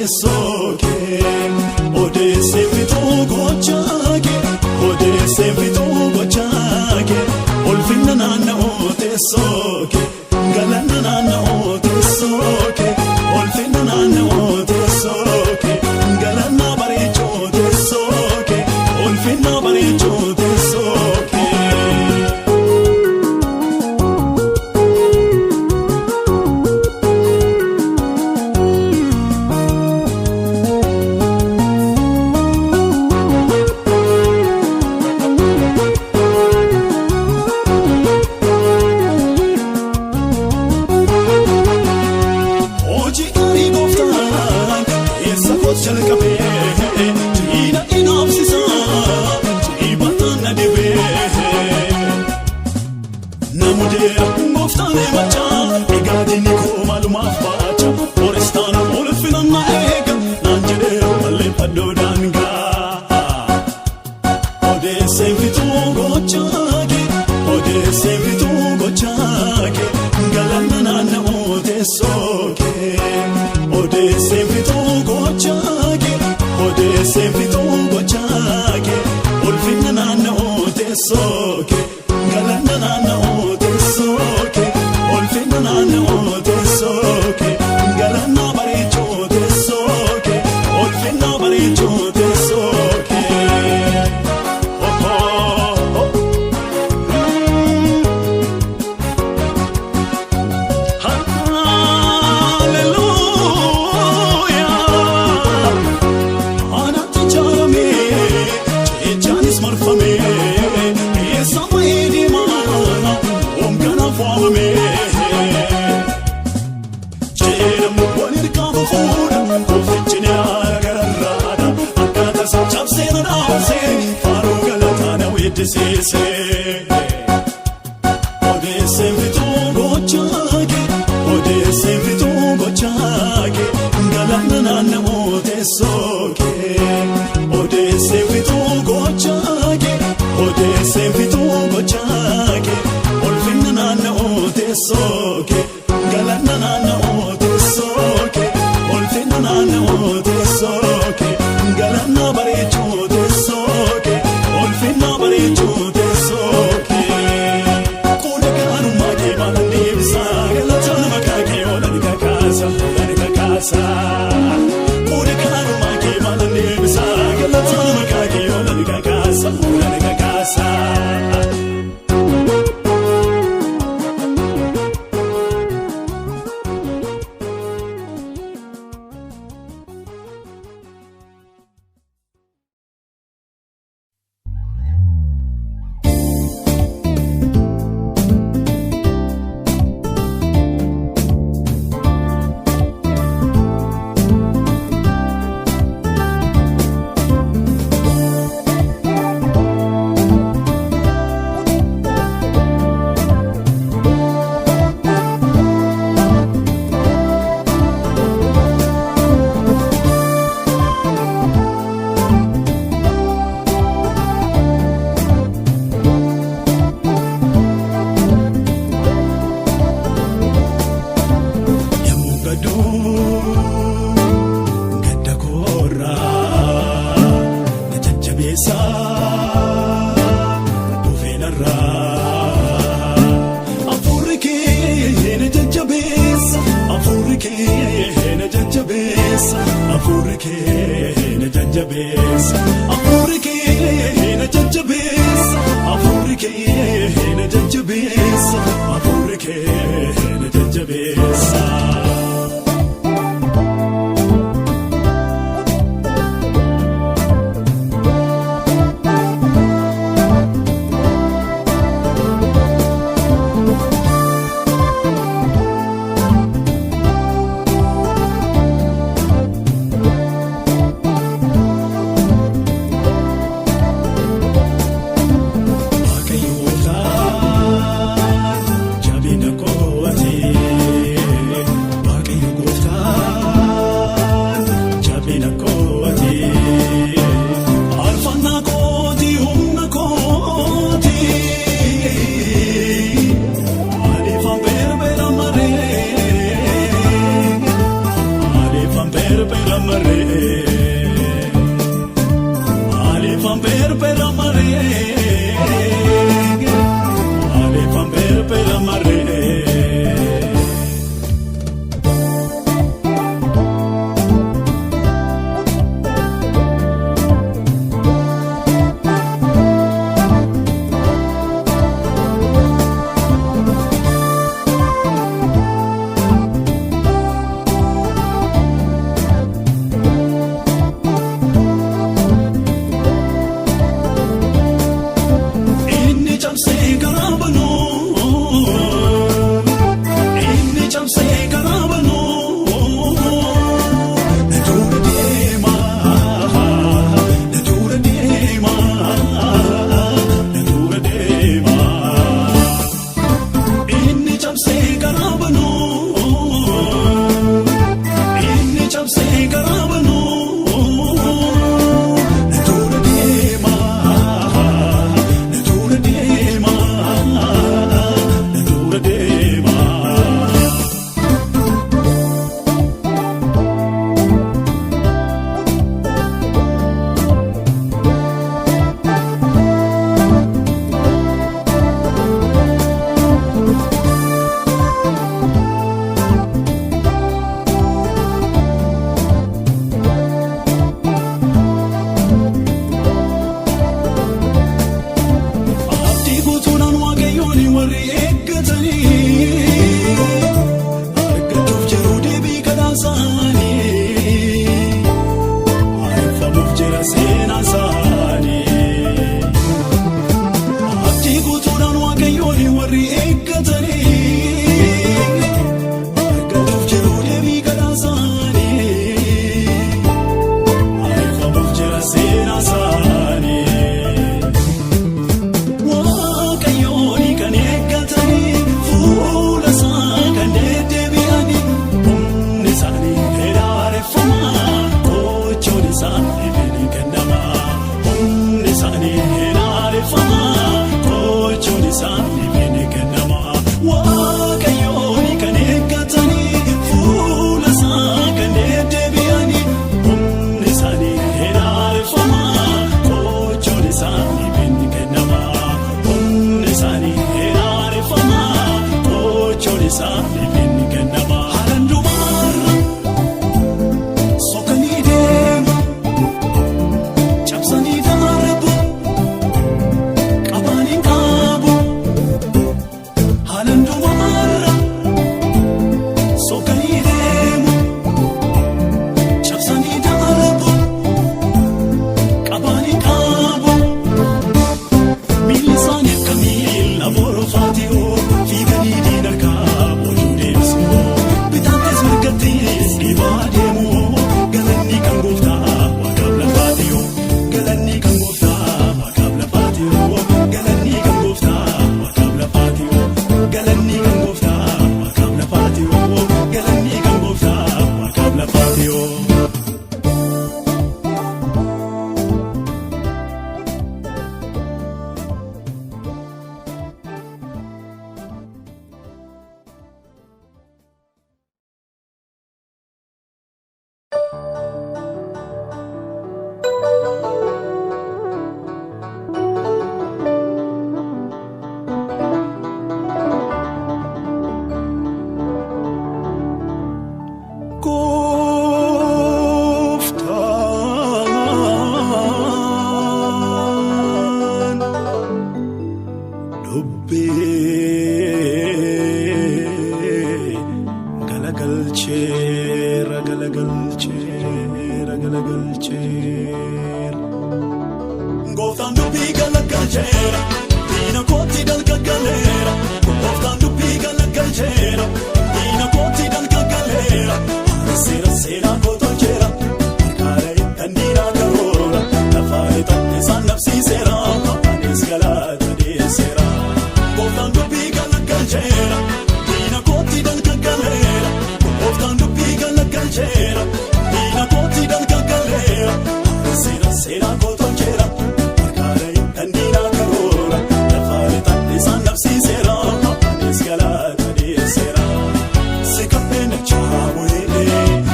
tesoke ode sefitu gochake ode sefitu gochake olfinna nana o tesoke galana nana o tesoke olfinna nana o tesoke galana baricho tesoke olfinna baricho tesoke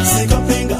Se capenga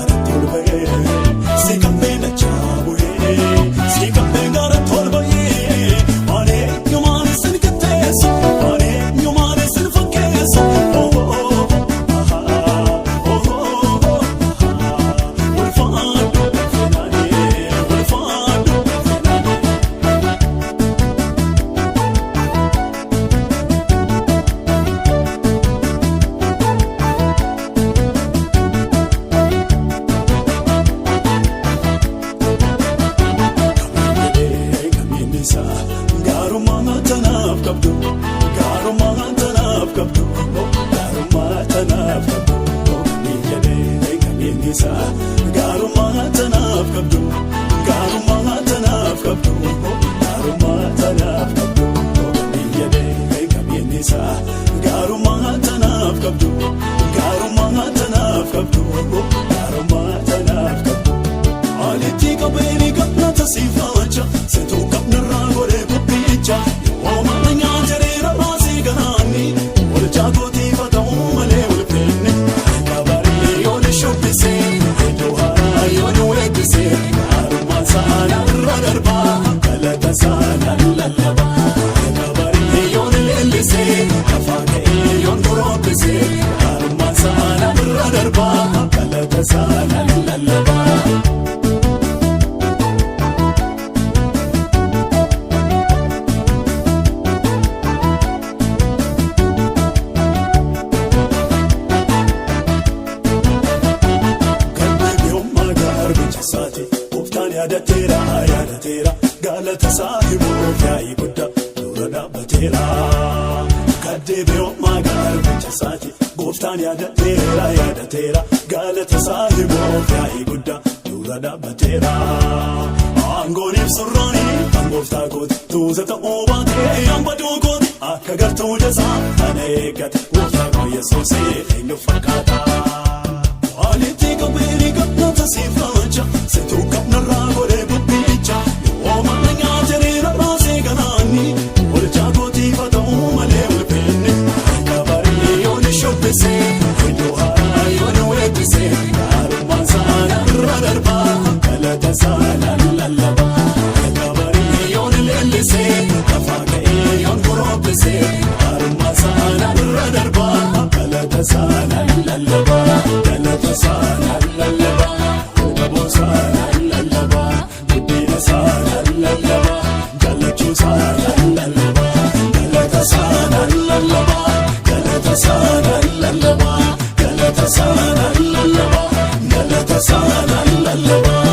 gaarummaa tanaaf qabdu gaarummaa tanaaf qabdu gaarummaa tanaaf qabdu biyyadee qabeennisa gaarummaa tanaaf qabdu gaarummaa tanaaf qabdu gaarummaa tanaaf qabdu alitti qabeeni qabna tasiifaacha seetuu qabnarraa godhee qophiicha yoo mana nyaatereera baasii ganaanni walchaa gootiifa ta'uu malee walfeenne kabaree yooni shubbisee iddoo haaraa yooni weebbisee gaarummaa saanarra darbaa galata saanaan lallabaa kabaree yooni leellisee afaan ka'ee yoon goroobbisee gaarummaa saanarra darbaa galata saanaan lallabaa. Yaadateera yaadateera galata saahibuuf yaa'ii guddaa dura dhaabbateera kaddeebi'oo magaalbicha saati gooftaan yaadateera yaadateera galata saahibuuf yaa'ii guddaa dura dhaabbateera aangooniif surraanii kan gooftaa kooti tuuza ta'uu baatee yambaduu kooti akka gartuu jasaa kana eeggate gooftaa koo yesuusee eenyu fakkaata alitti qabeeni qabna tasiifaacha seetuu qabnarraa godhee bubbicha yoo mana nyaatereera baasee ganaanni walchaa gootiifa ta'uu malee walfeenne kabaree yooni shubbisee iddoo haaraa yooni weebbisee gaarummaan saanarra darbaa galata saanaan lallabaa kabaree yooni leellisee afaan ka'ee yoon goroobbisee gaarummaan saanarra darbaa galata saanaan lallabaa. Saanaan lallabaa, obbo saanaan lallabaa, guddina saanaan lallabaa, gammachuu saanaan lallabaa, galata saanaan lallabaa, galata saanaan lallabaa, galata saanaan lallabaa, galata saanaan lallabaa.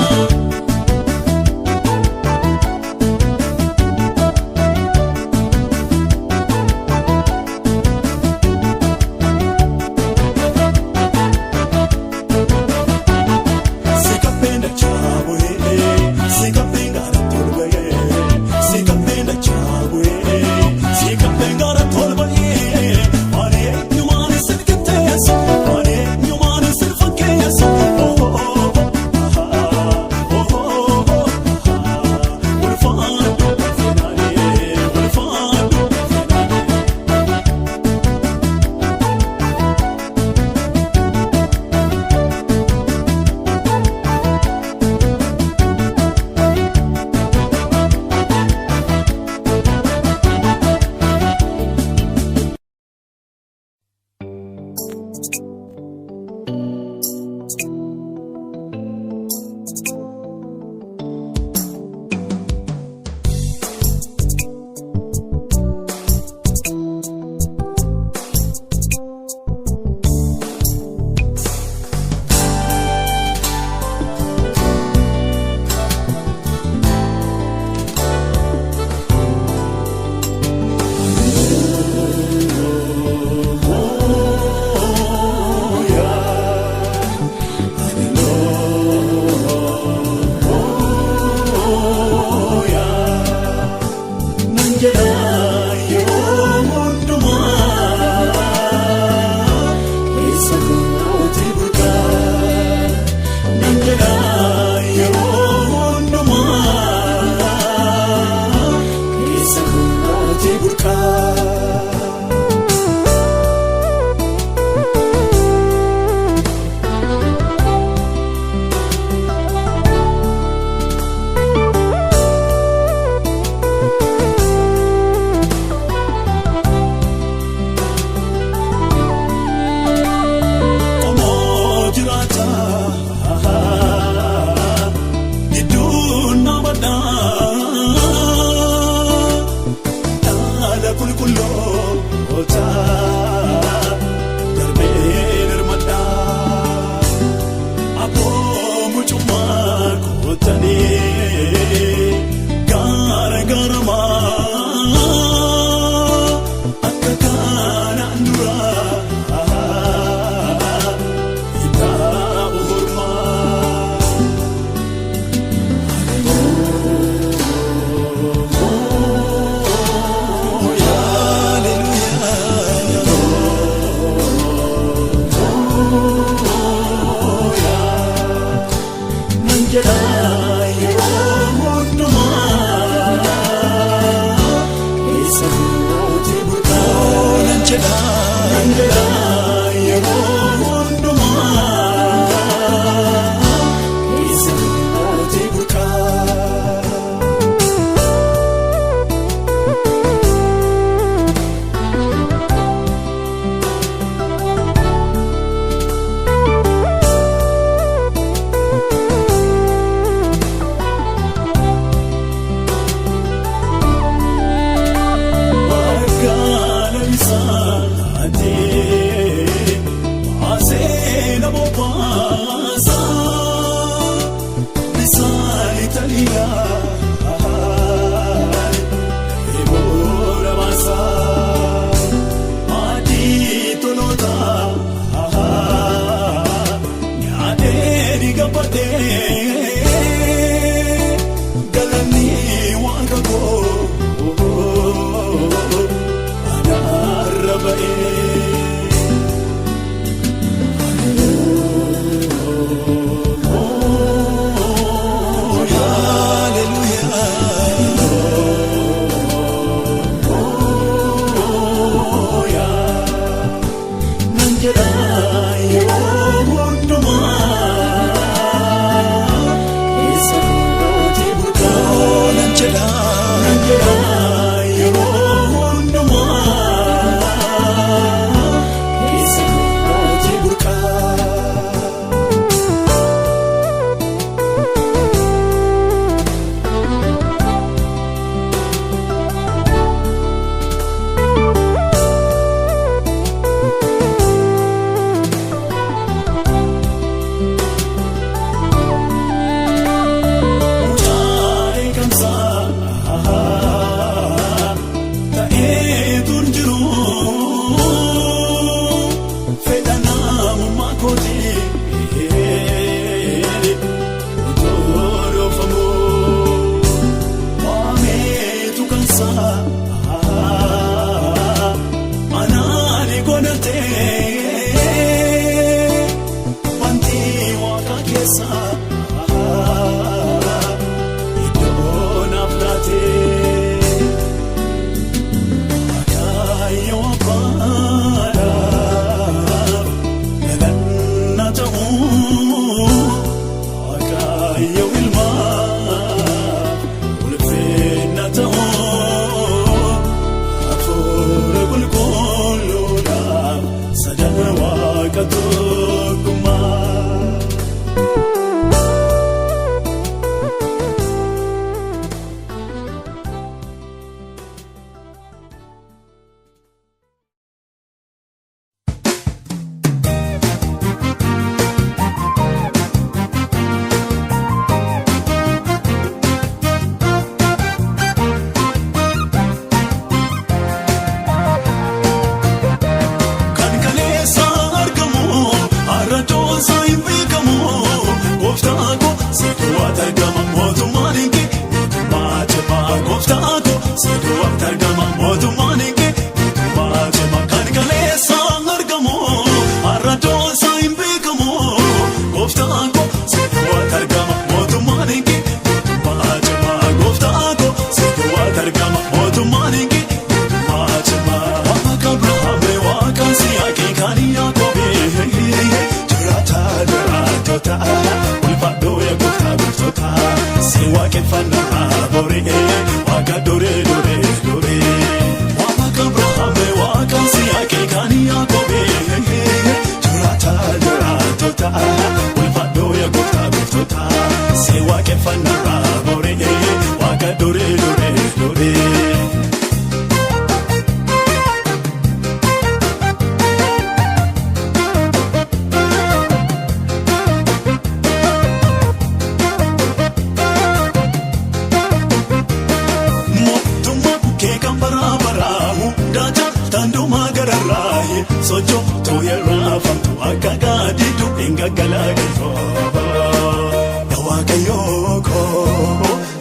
jedha yeroo hundumaa isa mootii burqaa nan jedha yeroo hundumaa isa mootii burqaa.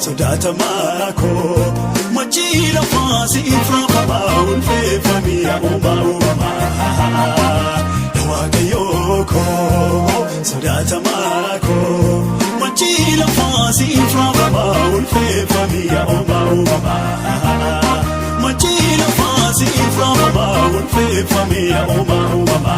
Sodatamako machila fasi inframa ulfefamia uma Yawake yoko sodatamako machila sifrafama ulfefamia oma oma. Machila fasi sifrafama ulfefamia oma oma.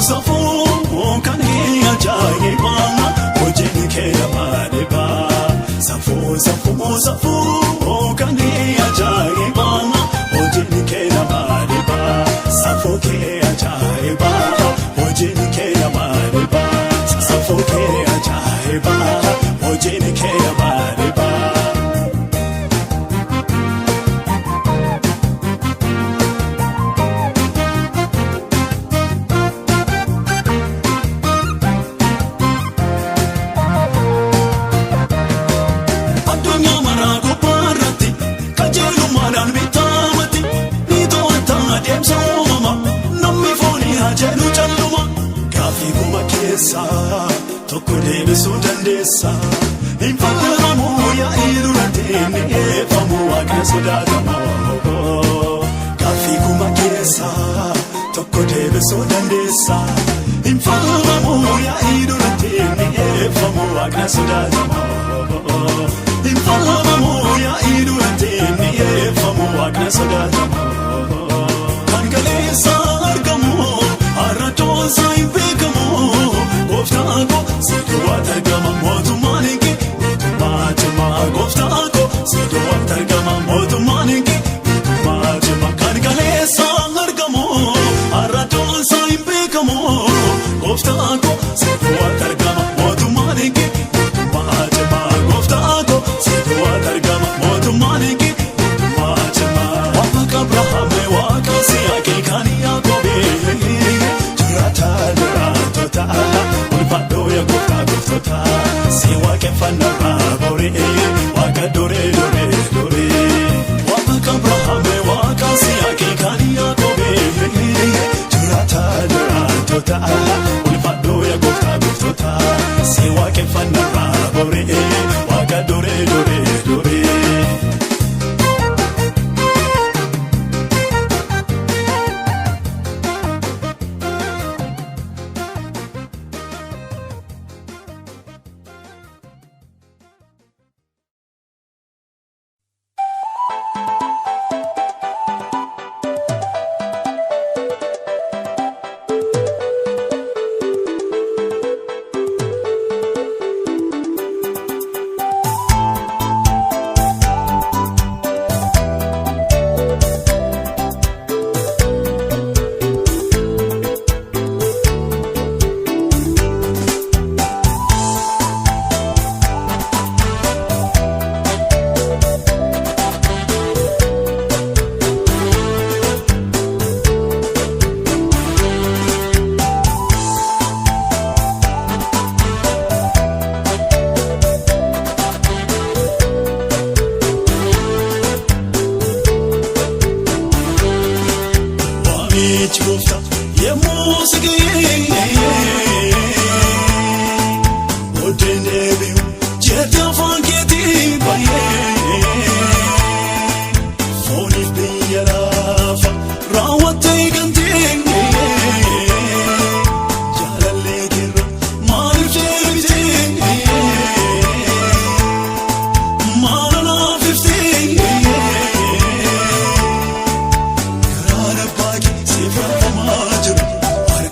Safo kani ajaiba hojin ke amariba. Safo kani ajaiba hojin ke amariba. Safo ke ajaiba hojin ke amariba. Safo ke ajaiba hojin ke amariba. Tokko deebisuu dandeessa hin fayyadamu yaa'ilu rateeni eeffamu waaqa sodaatamu. Gaaffii kuma keessa tokko deebisuu dandeessa hin fayyadamu yaa'ilu rateeni eeffamu waaqa sodaatamu. Hin fayyadamu yaa'ilu rateeni eeffamu waaqa sodaatamu. Kan galeessa argamu har'a toosaa hin beekamu. Gooftaako siidowwaatti argama mootummaan kee mootummaa cimaa. Gooftaako siidowwaatti argama mootummaan kee mootummaa cimaa. Kan galeessa argamu har'a toosaa hin beekamu. Gooftaako siidowwaatti argama mootummaan kee mootummaa cimaa. Gooftaako siidowwaatti argama mootummaan kee mootummaa cimaa. Waaqa Abrahaam waaqa Isihaaq kan Yaaqoob jiraata jiraatota. Si waaqeffannaa raabore waaqa dure. Waaqa Abrahaam waaqa Isihaaq kan Yaaqoob jiraata jiraatota. Ulfaadhoo yaa gooftota. Si waaqeffannaa raabore waaqa dure.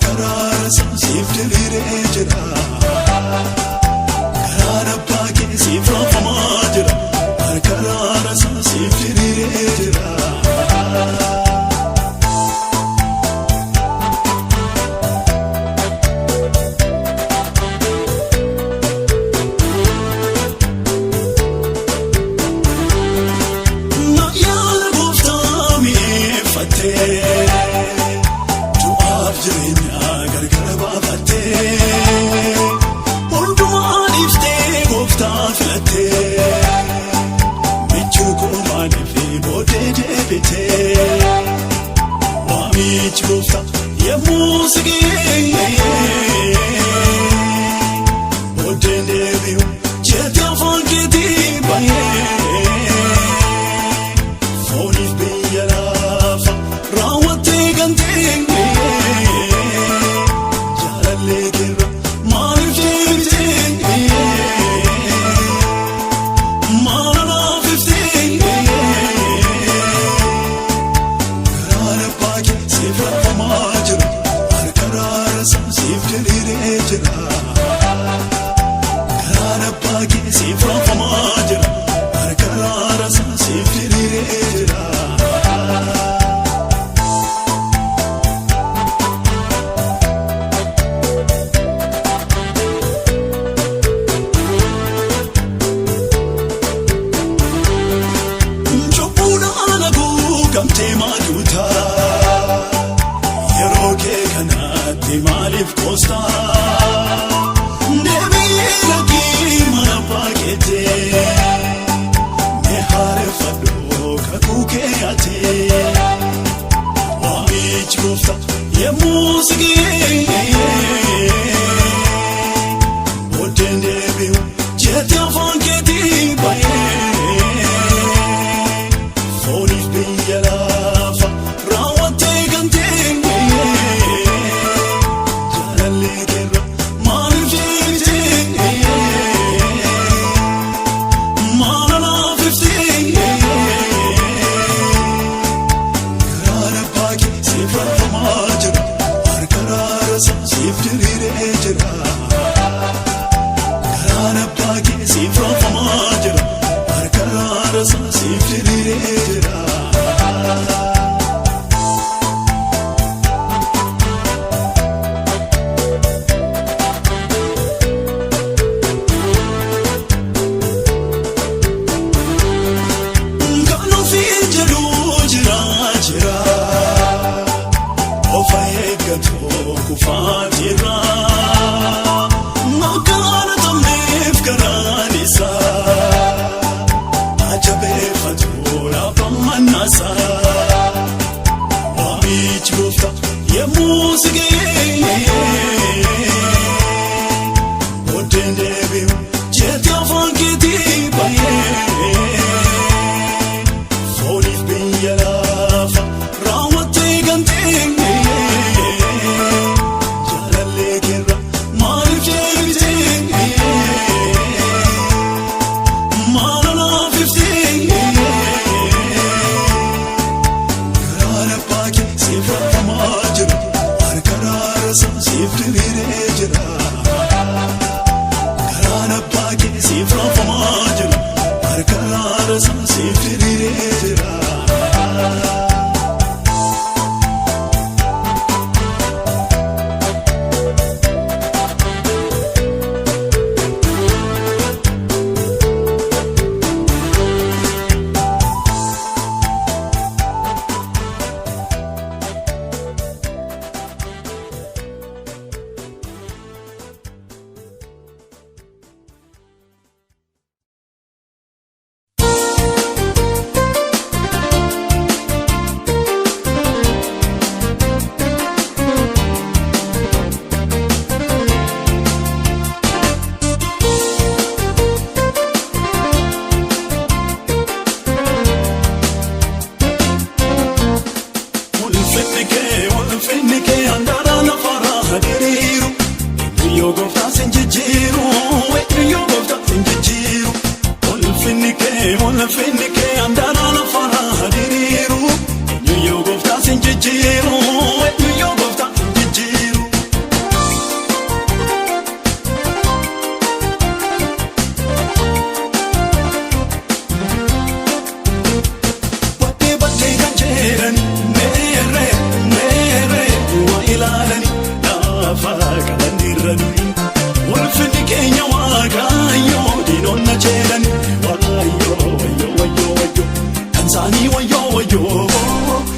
Kara maalifi boodee deebitee waamichi gooftaa yemmuu si ga'e boodee deebi'u jettee afaan keetii baay'ee fooniif biyya lafa raawwattee gantee jaalallee keerra maaliif deebitee maalaaf iftee garaara baay'ee siif raafamaa jira harka raarasaa siif diriiree jira. Siif raafamaa jira harka raarasaa siif diriiree jira. Cubbuudhaan haguugamtee maaluutaa yeroo kee kanatti maaliif koostaa? Waamichi gooftaa yemmuu si ga'e boodee deebi'u jettee afaan keetii baay'ee fooniif biyya lafa raawwattee gantee jaalallee keerra maaliif deebitee maalaaf iftee siif raafamaa jira harka raarasaa siif diriiree jira. Garaan abbaa kee siif raafamaa jira harka raarasaa siif diriiree jira. Kan ofiin jedhu jira of eeggatoo kufaatirra maqaan tammeef garaan isaa ajabeeffatoo lafa mannaasaa. Waamichi gooftaa yemmuu si ga'e boodee deebi'u jettee afaan keetii baay'ee fooniif biyya lafa raawwattee gantee jaalallee keerra maaliif deebitee maalaaf iftee garaan abbaa kee siif raafamaa jira harka raarasaa siif diriiree jira. Garaan abbaa kee siif raafamaa jira harka raarasaa siif diriiree jira.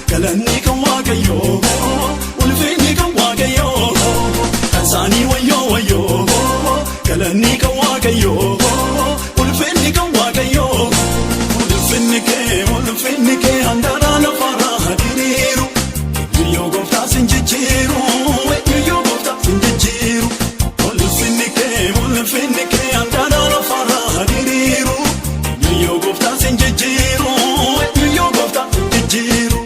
galanni kan waaqayyoo ulfinni kan waaqayyoo kansaanii wayyoo galanni kan waaqayyoo ulfinni kan waaqayyoo ulfinni kee ulfinni kee handaara lafarraa hiriiru yoo gooftaa sin jijjiiru yoo gooftaa sin jijjiiru ulfinni kee handaara lafarraa hiriiru yoo gooftaa sin jijjiiru yoo gooftaa sin jijjiiru.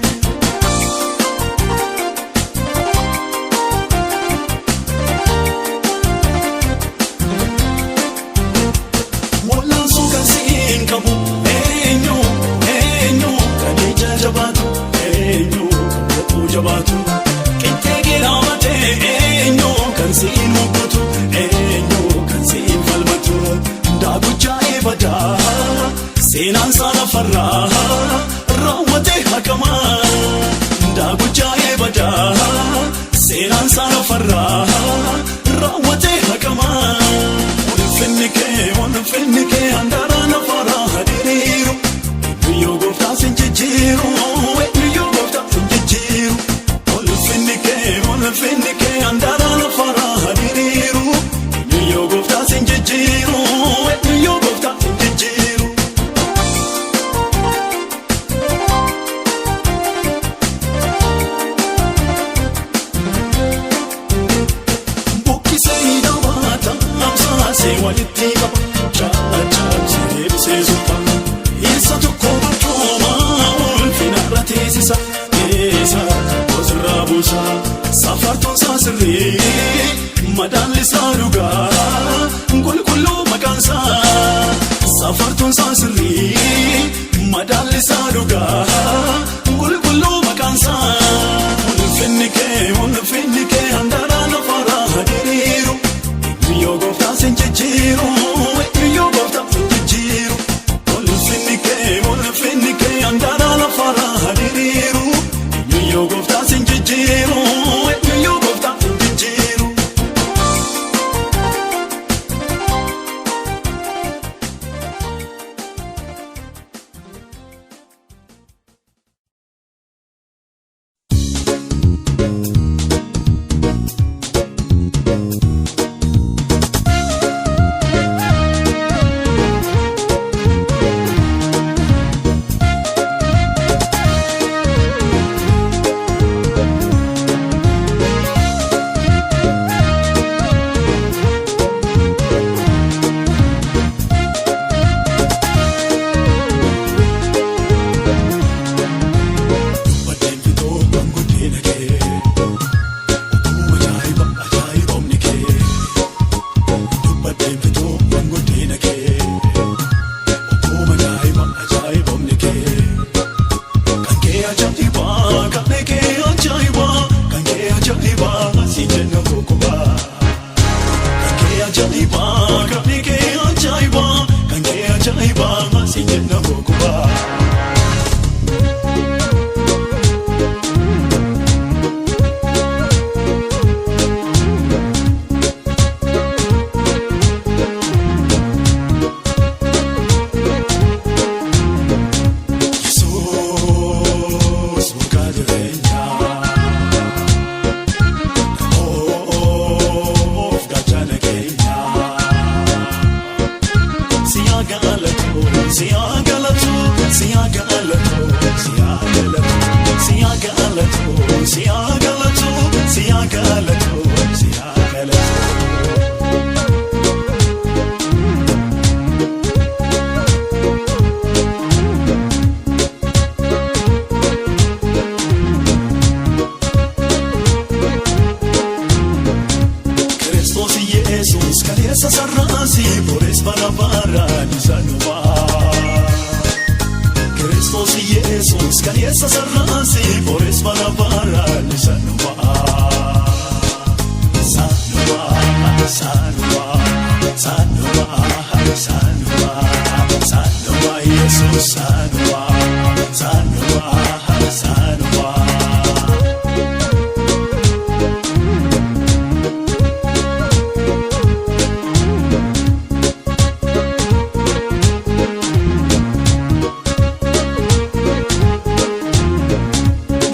Qintee giraawatee eenyu kan siin mukutu eenyu kan siin falmatu daakuchaa eebadaa seenaan saala farraa raawwatee hakamaa daakuchaa eebadaa seenaan saala farraa raawwatee hakamaa ulfinni kee handaara lafarraa hiriiru yoo gooftaa sin jijjiiru yoo gooftaa sin jijjiiru. Ulfinni kee handaara lafarraa hiriiru yoo gooftaa sin jijjiiru yoo gooftaa sin jijjiiru. Buqqisee dhaabata amsaasee walitti qaba chachaabsee deebisee supha isa tokko barcoomaa ulfinarra teessisa keessa osirraa buusa. Safartuun saasirrii madaalli isaa dhugaa qulqulluu maqaansaa. Safartuun saasirrii madaalli isaa dhugaa qulqulluu maqaansaa. Ulfinni kee handaara lafarraa hiriiru yoo gooftaa sin jijjiiru yoo gooftaa sin jijjiiru. Ulfinni kee handaara lafarraa hiriiru yoo gooftaa sin jijjiiru.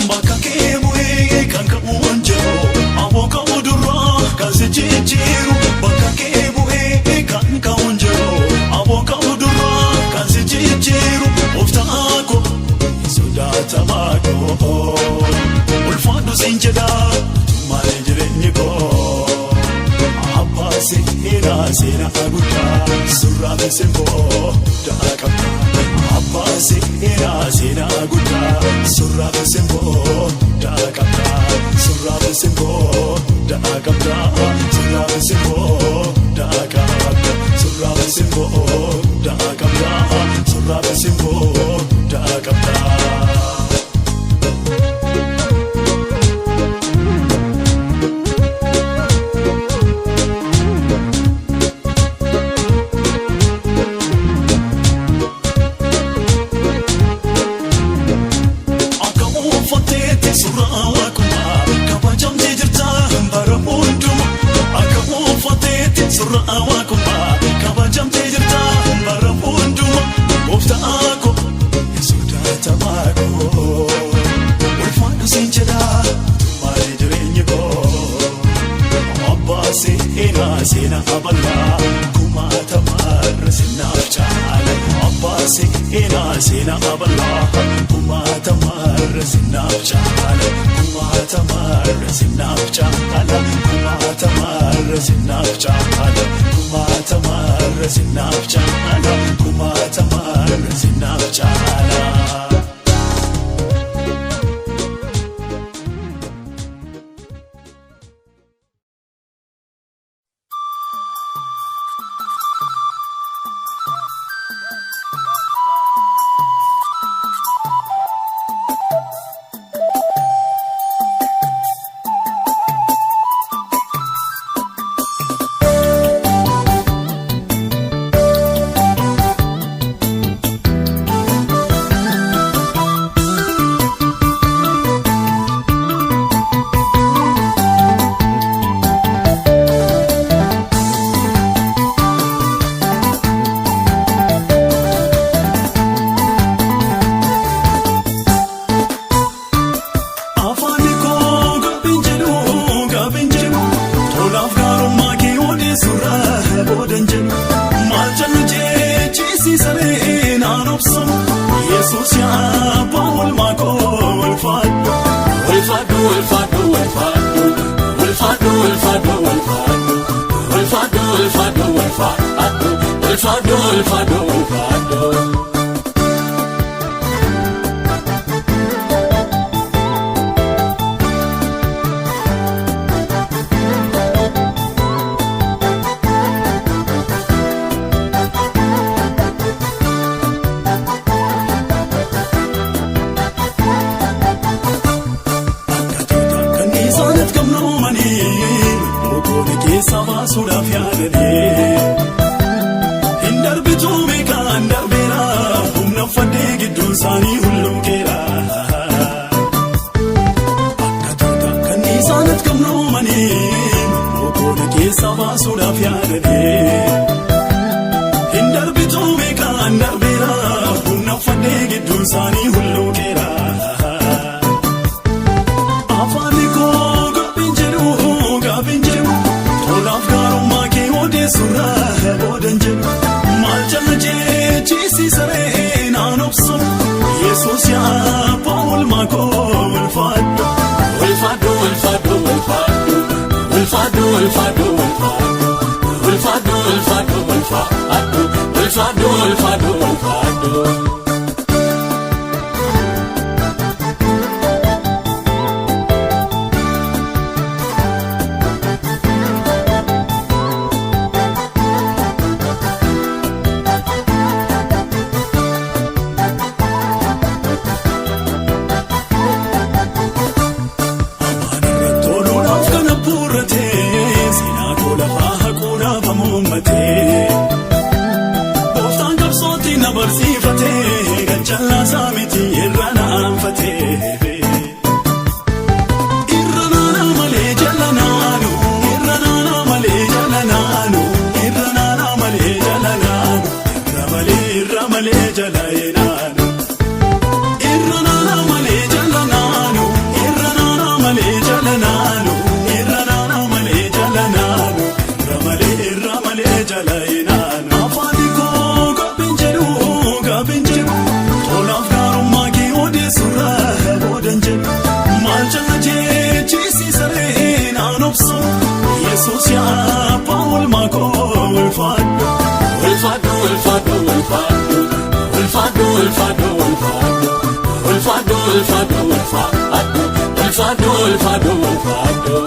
Bakka kee bu'ee kan qabu koo ulfaadhu siin jedha malee jireenyi koo abbaa seenaa seenaa guddaa surraa fi simboo daa qabda abbaa seenaa seenaa guddaa surraa fi simboo daa qabda surraa fi simboo daa qabda surraa fi simboo daa qabda surraa fi simboo daa qabda surraa fi simboo daa qabda. Sena abala kumata marra sinaf chala abbaa sena abala kumata marra sinaf chala kumata marra sinaf chala kumata marra sinaf chala kumata marra sinaf chala kumata marra sinaf chala. Booftaan qabsootti na barsiifate ulfaadhu ulfaadhu ulfaadhu ulfaadhu ulfaadhu ulfaadhu ulfaadhu ulfaadhu ulfaadhu.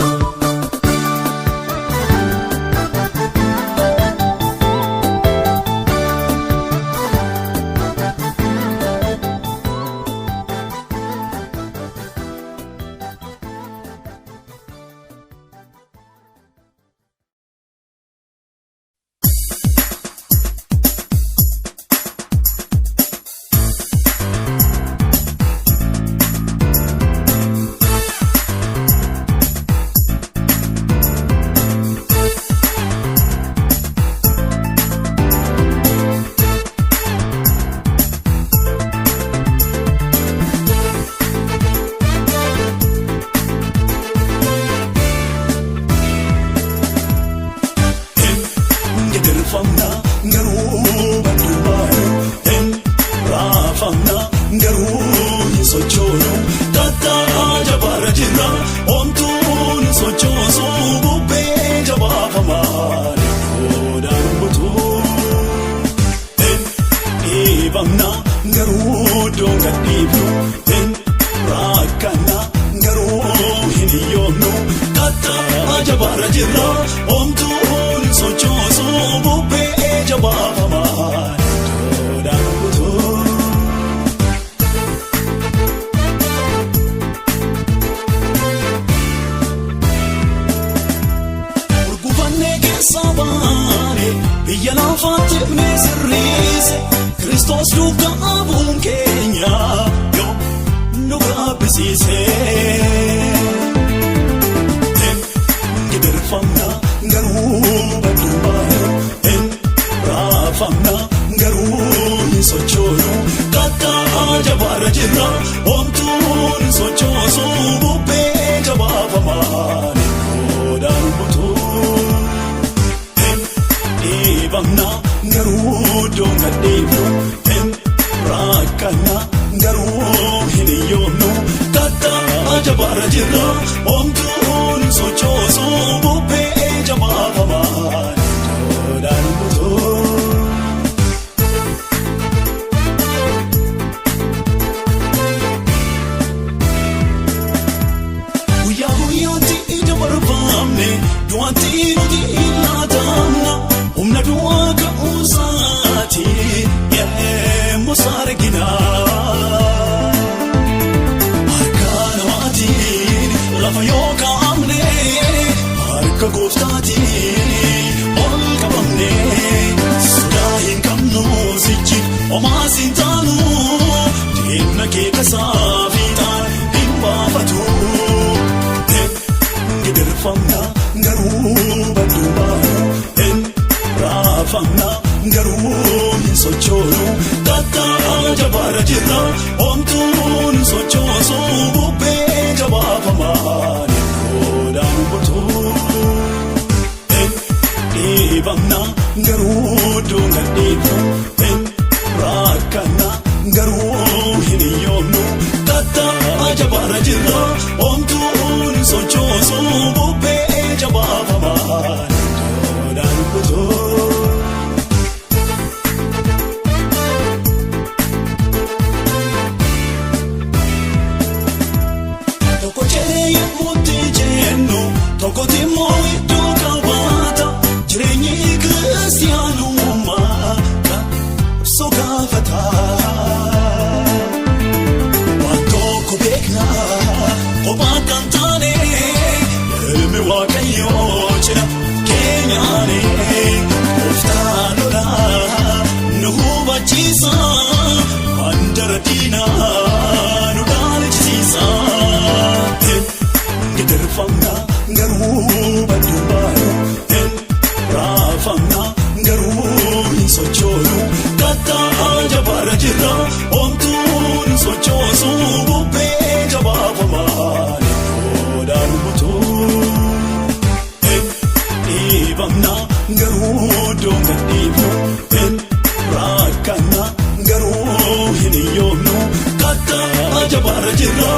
Christos duka abun kenya yo nuga bisise en giderfamna ngaru baduma en rafamna ngaru sochoyo kata jabara jira omtun sochoso bube jabava odan butu en ibamna ngaru donga devu en rakana ngaru hiniyono kata jabara jira omtun sochoso bube jabava odan butu. Duanti nuti iladamna umna duaga usati ye musargina arkana wati lafa yoka amne arka goftati ol kabamne sudahin kamno sichi omasintanu dinna ke kasafita imbafatu giderfamna ngaru baduma en rafamna ngaru sochoru tata jabara jira omtun sochoso bube jabava mani odan butu en ibamna ngaru donga devu en rakana ngaru hiniyono tata jabara jira omtun sochoso bube jabava odan butu. Toko cheye muti jeno toko timo ito kabata jireenyi kristiyaanuma ka sogafata waan tokko beekna kophaa kan taane ilmi waaqayyoo jira keenyaane oftaanudha nu hubachiisa mandara diinaa nu dhaalchisiisa giderfamna ngaru baduma en rafamna ngaru sochoru kata jabara jira omtun sochoso bube jabava mani odan butu en ibamna ngaru donga devu en rakana ngaru hiniyono kata jabara jira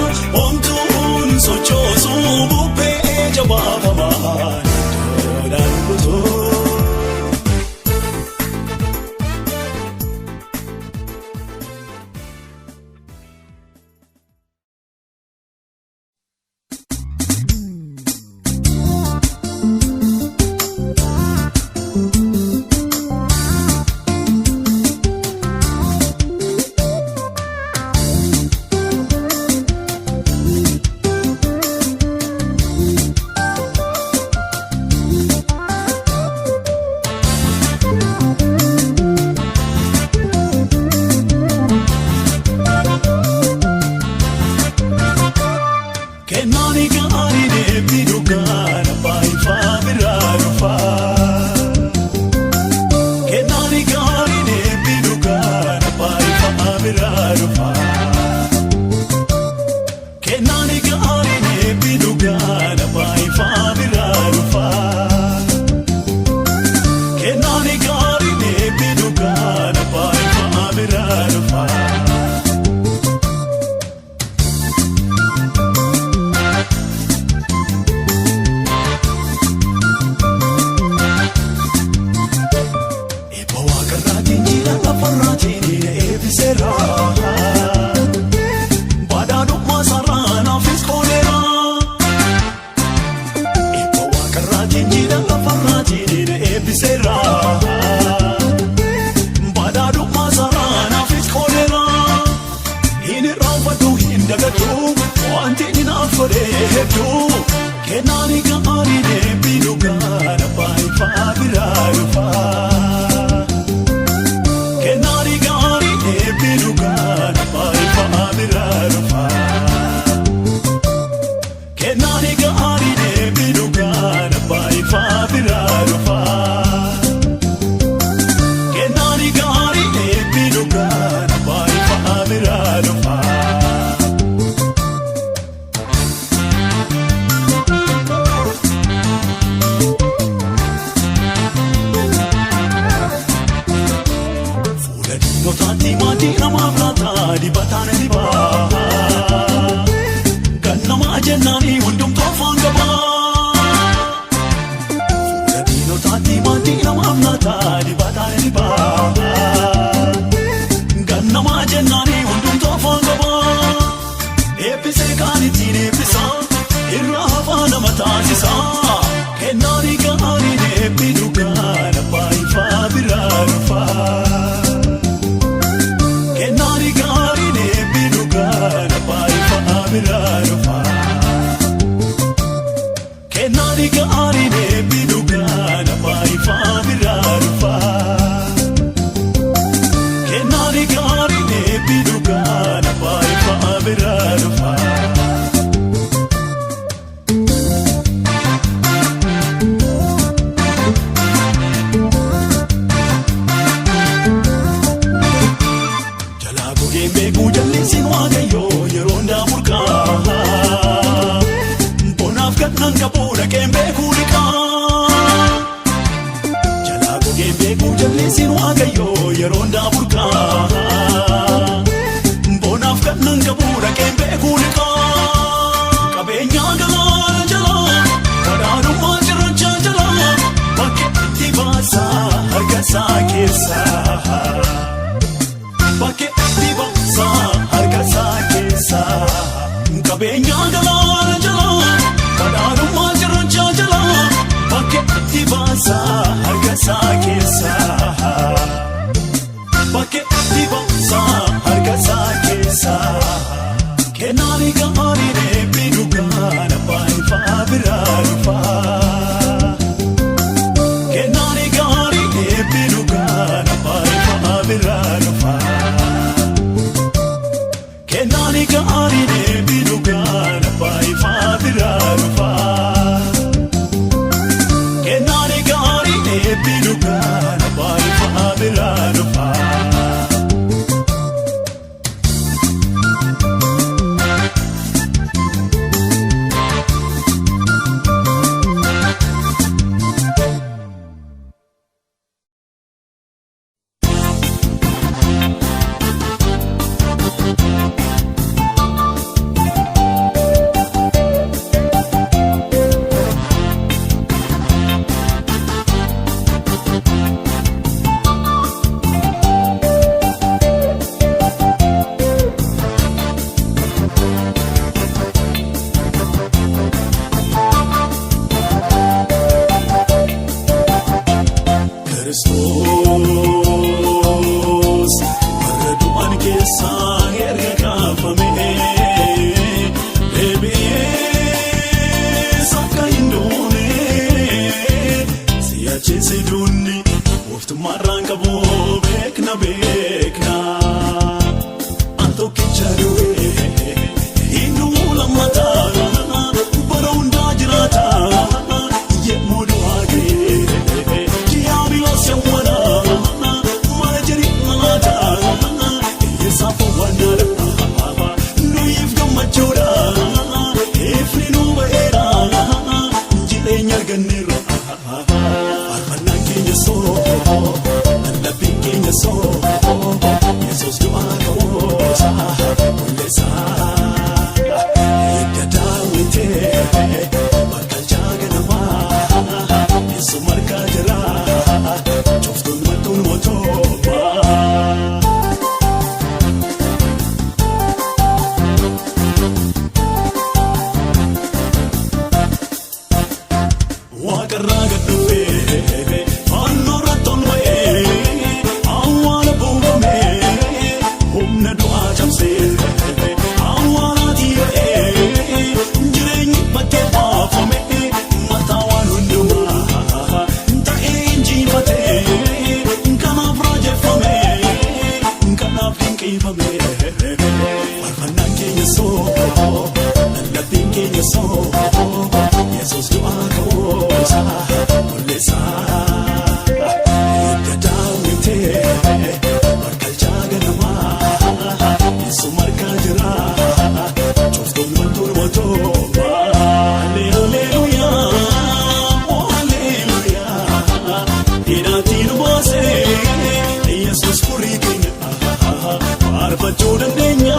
omtun sochoso bube jabava mani odan butu. irraanfadhu hin dagatu wanti inni naaf godhe hedduu kennaan gaarii deebii dhugaa abbaa ifaa biraa dhufaa kennaan gaarii deebii dhugaa abbaa ifaa biraa dhufaa kennaan gaarii deebii dhugaa abbaa ifaa biraa dhufaa. Notaati maatii namaaf laata dibataan dibaa kan namaa jennaanii hundumtuu afaan qabaa. Fuudhanii notaati maatii namaaf laata dibataan dibaa kan namaa jennaanii hundumtuu afaan qabaa. Eebbisee kaan ittiin eebbisaa irraa hafaa nama taasisaa kennaanii gaarii deebii dhugaa abbaa ifaa biraa dhufaa. Kennaan gaarii deebii dhugaa abbaa ifaa biraa dhufaa. Kennaan gaarii deebii dhugaa abbaa ifaa biraa dhufaa. Kennaan gaarii deebii dhugaa abbaa ifaa biraa dhufaa. Beekuu jallisin waaqayyoo yeroo ndaa murgaa bonaaf kannaan qabuu dhaqeen beekuu dhiqaa. Jalaa gogeen beekuu jallisin waaqayyoo yeroo ndaa murgaa bonaaf kannaan qabuu dhaqeen beekuu dhiqaa. Qabeenyaa galaana jalaa badhaadhummaa cirrachaa jalaa bakkeetti baasaa harkasaa keessaa. Bakkeetti baasaa harkasaa keessaa qabeenyaa galaana jalaa badhaadhummaa cirrachaa jalaa bakkeetti baasaa harkasaa keessaa. Bakkeetti baasaa harkasaa keessaa kennaan gaarii deebii dhugaa abbaa ifaa biraa dhufaa. Kennaan gaarii deebii dhugaa abbaa ifaa biraa dhufaa. Kennaan gaarii deebii dhugaa abbaa ifaa biraa dhufaa. Kennaan gaarii deebii dhugaa abbaa ifaa biraa dhufaa. soo lallabbiin keenya soo Yesuus du'aa ka'uusaa mul'isaa hidda daawwitee markalchaa ganamaa Yesu markaa jiraa cuftuun wantuun mootoo Alleluuyaa Alleluuyaa hidhaatiin baasee Yesuus furii keenya faarfachuu dandeenya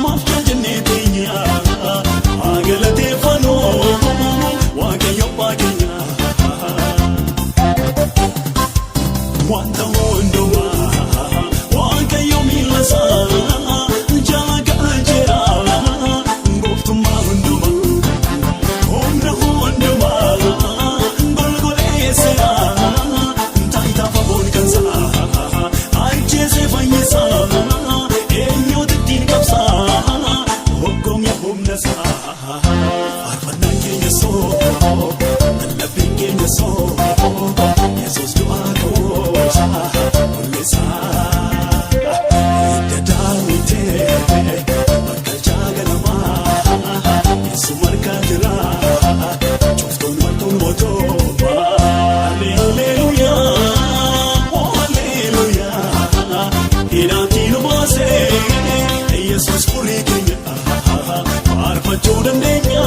maaf jennee teenya haa galateeffannoo Waaqayyo abbaa keenya wanta hundumaa Waaqayyo miila isaa jala galcheera gooftummaa hundumaa humna hundumaa golgoleessera taayitaa fagoon kansaa ajjeesee fayyisaa eenyuutu ittiin qabsaa hoggoomya humna isaa faarfannaan keenya soo lallabbiin keenya soo Yesuus du'aa ka'uusaa mul'isaa hidda daawwitee markalchaa ganamaa Yesu markaa jiraa cuftuun wantuun mootoo Alleluuyaa Alleluuyaa hidhaatiin baasee Yesuus furii keenya faarfachuu dandeenya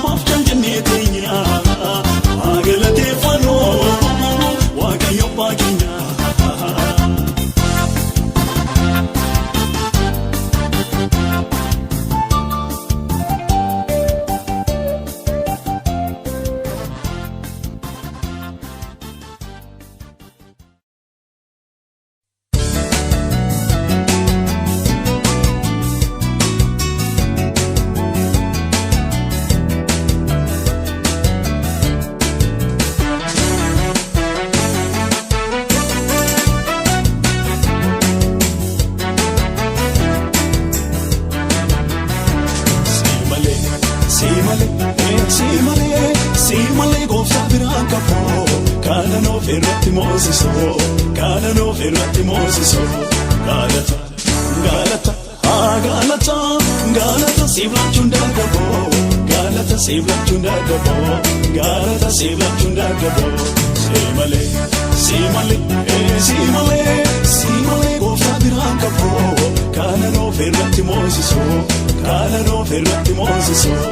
maaf jennee teenya haa galateeffannoo Waaqayyo abbaa keenya Simalee gooftaa biraan qaboo kana noof irratti moosisoo kana noof irratti moosisoo galata galata galata galata siiflachuun dargaboo galata siiflachuun dargaboo galata siiflachuun dargaboo simalee simalee gooftaa biraan qaboo kana noof irratti moosisoo kana noof irratti moosisoo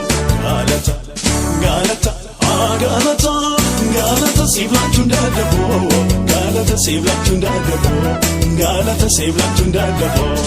galata galata galata galata siiflachuun dargaboo galata siiflachuun dargaboo galata siiflachuun dargaboo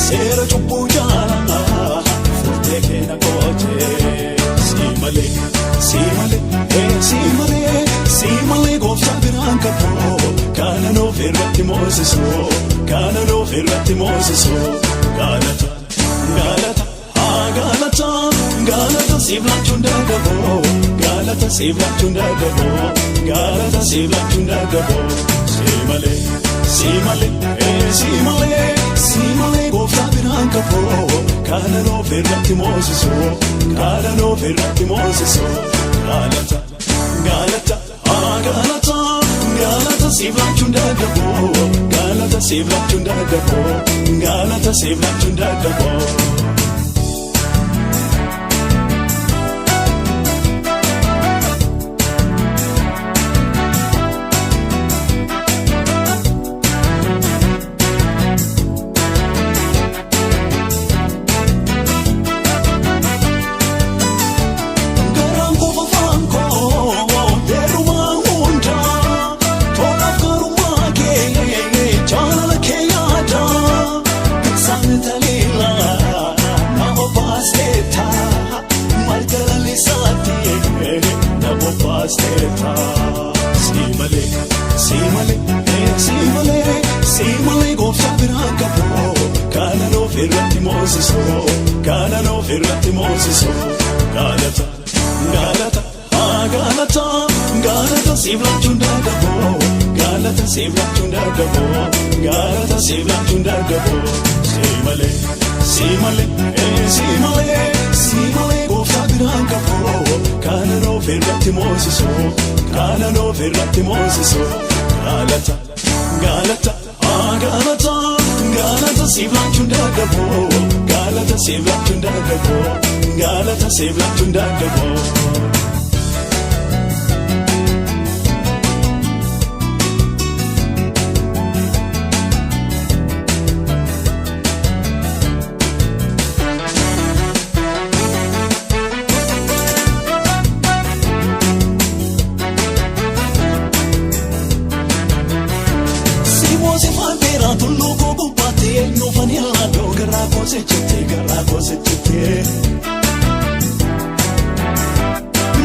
Seera cubbuu jaalala furtee keenya gootee simalee gooftaa biraan qaboo kana noof irratti moosisoo kana noof irratti moosisoo galata galata galata galata siiflachuun dargaboo galata siiflachuun dargaboo galata siiflachuun dargaboo simalee gooftaa biraan qaboo kana noof irratti moosisoo kana noof irratti moosisoo galata galata galata galata siiflachuun dargaboo galata siiflachuun dargaboo galata siiflachuun dargaboo Jaalala kee yaada, biqilsaan taleela. ofirratti moosisoo kana ofirratti moosisoo galata galata galata galata siiflachuun dadhaboo galata siiflachuun dadhaboo galata siiflachuun dadhaboo simalee simalee simalee gooftaa biraan qaboo kana ofirratti moosisoo kana ofirratti moosisoo galata galata galata galata siiflachuun dadhaboo galata siiflachuun dadhaboo galata siiflachuun dadhaboo.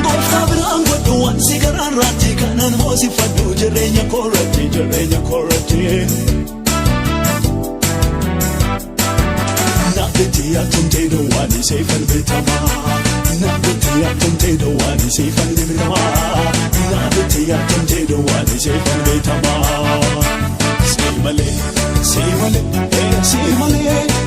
Gooftaa biraan godhu waan si garaan raatti kanan moosifadhu jireenya koorratti Naafetti atumtee dhoowwaan isee falbeetamaa Naafetti atumtee dhoowwaan isee falbeetamaa Naafetti atumtee dhoowwaan isee falbeetamaa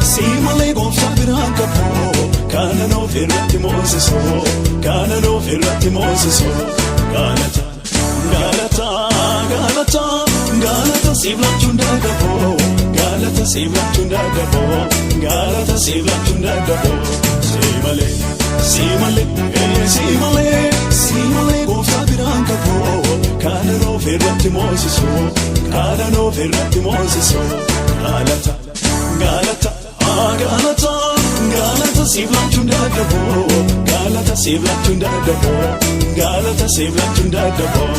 Simalee gooftaa biraan qaboo kana ofirratti moosisoo kana ofirratti moosisoo galata galata galata galata siiflachuun dadhaboo galata siiflachuun dadhaboo galata siiflachuun dadhaboo simalee gooftaa biraan qaboo kana ofirratti moosisoo kana ofirratti moosisoo galata galata galata galata siiflachuun dadhaboo galata siiflachuun dadhaboo galata siiflachuun dadhaboo.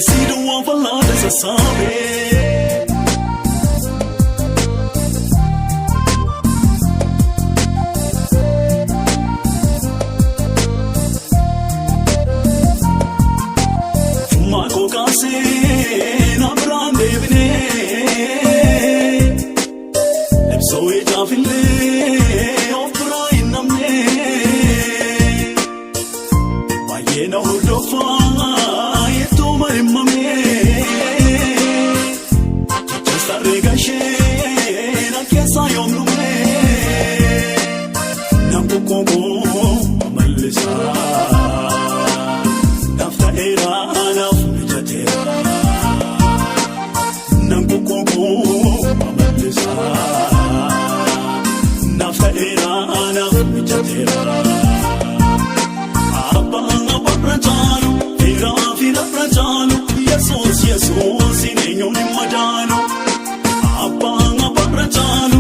sidu wa falada sasabe na brande bine so it afile opra inamne bayena hodofa yeto marimame just regashe na kesa yomlume nambukogo malisa dafta era Jesus, in your name, Madano. Abang, Abang,